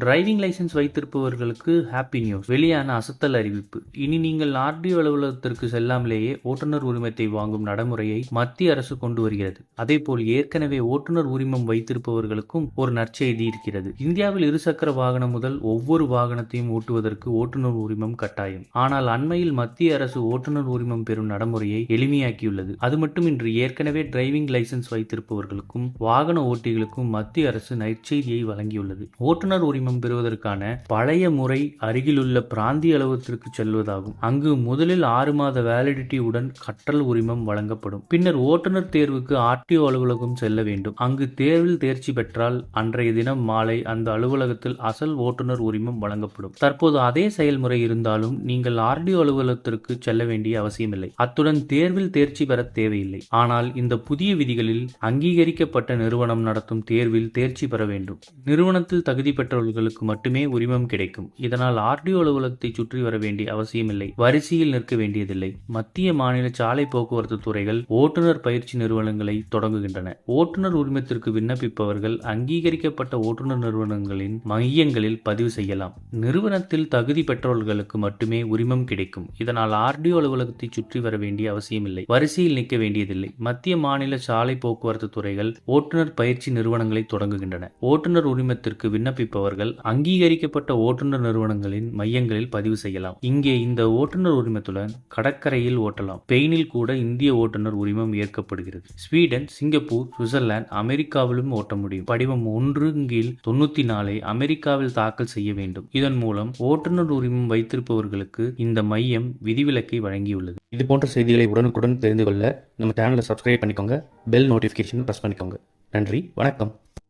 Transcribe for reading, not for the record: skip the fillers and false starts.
Driving licence வைத்திருப்பவர்களுக்கு happy news. வெளியான அசத்தல் அறிவிப்பு. இனி நீங்கள் ஆர்டிஓ அலுவலகத்திற்கு செல்லாமலேயே ஓட்டுநர் உரிமத்தை வாங்கும் நடைமுறையை மத்திய அரசு கொண்டு வருகிறது. அதேபோல் ஏற்கனவே ஓட்டுநர் உரிமம் வைத்திருப்பவர்களுக்கும் ஒரு நற்செய்தி இருக்கிறது. இந்தியாவில் இருசக்கர வாகனம் முதல் ஒவ்வொரு வாகனத்தையும் ஓட்டுவதற்கு ஓட்டுநர் உரிமம் கட்டாயம். ஆனால் அண்மையில் மத்திய அரசு ஓட்டுநர் உரிமம் பெறும் நடைமுறையை எளிமையாக்கியுள்ளது. அது மட்டுமின்றி ஏற்கனவே டிரைவிங் லைசென்ஸ் வைத்திருப்பவர்களுக்கும் வாகன ஓட்டிகளுக்கும் மத்திய அரசு நற்செய்தியை வழங்கியுள்ளது. ஓட்டுநர் உரிமம் பெறுவதற்கான பழைய முறை அருகிலுள்ள பிராந்திய அலுவலகத்திற்கு செல்வதாகும். அங்கு முதலில் 6 மாத வேலிடிட்டி உடன் கற்றல் உரிமம் வழங்கப்படும். பின்னர் ஓட்டுநர் தேர்வுக்கு ஆர்டிஓ அலுவலகம் செல்ல வேண்டும். அங்கு தேர்வில் தேர்ச்சி பெற்றால் அன்றைய தினம் மாலை அந்த அலுவலகத்தில் அசல் ஓட்டுநர் உரிமம் வழங்கப்படும். தற்போது அதே செயல்முறை இருந்தாலும் நீங்கள் ஆர்டிஓ அலுவலகத்திற்கு செல்ல வேண்டிய அவசியமில்லை. அத்துடன் தேர்வில் தேர்ச்சி பெற தேவையில்லை. ஆனால் இந்த புதிய விதிகளில் அங்கீகரிக்கப்பட்ட நிறுவனம் நடத்தும் தேர்வில் தேர்ச்சி பெற வேண்டும். நிறுவனத்தில் தகுதி பெற்றவர்களுக்கு மட்டுமே உரிமம் கிடைக்கும். இதனால் ஆர்டிஓ அலுவலகத்தை சுற்றி வர வேண்டிய அவசியமில்லை. வரிசையில் நிற்க வேண்டியதில்லை. மத்திய மாநில சாலை போக்குவரத்து துறைகள் ஓட்டுநர் பயிற்சி நிறுவனங்களை தொடங்குகின்றன. ஓட்டுநர் உரிமத்திற்கு விண்ணப்பிப்பவர்கள் அங்கீகரிக்கப்பட்ட ஓட்டுநர் நிறுவனங்களின் மையங்களில் பதிவு செய்யலாம். நிறுவனத்தில் தகுதி பெற்றவர்களுக்கு மட்டுமே உரிமம் கிடைக்கும். இதனால் ஆர்டிஓ அலுவலகத்தை சுற்றி வர வேண்டிய அவசியமில்லை. வரிசையில் நிற்க வேண்டியதில்லை. மத்திய மாநில சாலை போக்குவரத்து துறைகள் ஓட்டுநர் பயிற்சி நிறுவனங்களை தொடங்குகின்றன. ஓட்டுநர் உரிமத்திற்கு விண்ணப்பிப்பவர்கள் அங்கீகரிக்கப்பட்ட ஓட்டுநர் நிறுவனங்களின் மையங்களில் பதிவு செய்யலாம். இங்கே இந்த ஓட்டுநர் உரிமத்துடன் கடற்கரையில் ஓட்டலாம். ஸ்பெயினில் கூட இந்திய ஓட்டுநர் உரிமம் ஏற்கப்படுகிறது. ஸ்வீடன், சிங்கப்பூர், சுவிட்சர்லாந்து, அமெரிக்காவிலும் ஓட்ட முடியும். படிவம் 1/94 அமெரிக்காவில் தாக்கல் செய்ய வேண்டும். இதன் மூலம் ஓட்டுநர் உரிமம் வைத்திருப்பவர்களுக்கு இந்த மையம் விதிவிலக்கை வழங்கியுள்ளது. இது போன்ற செய்திகளை உடனுக்குடன் தெரிந்து கொள்ள நம்ம சேனலை சப்ஸ்கிரைப் பண்ணிக்கோங்க. பெல் நோட்டிபிகேஷன் பிரஸ் பண்ணிக்கோங்க. நன்றி, வணக்கம்.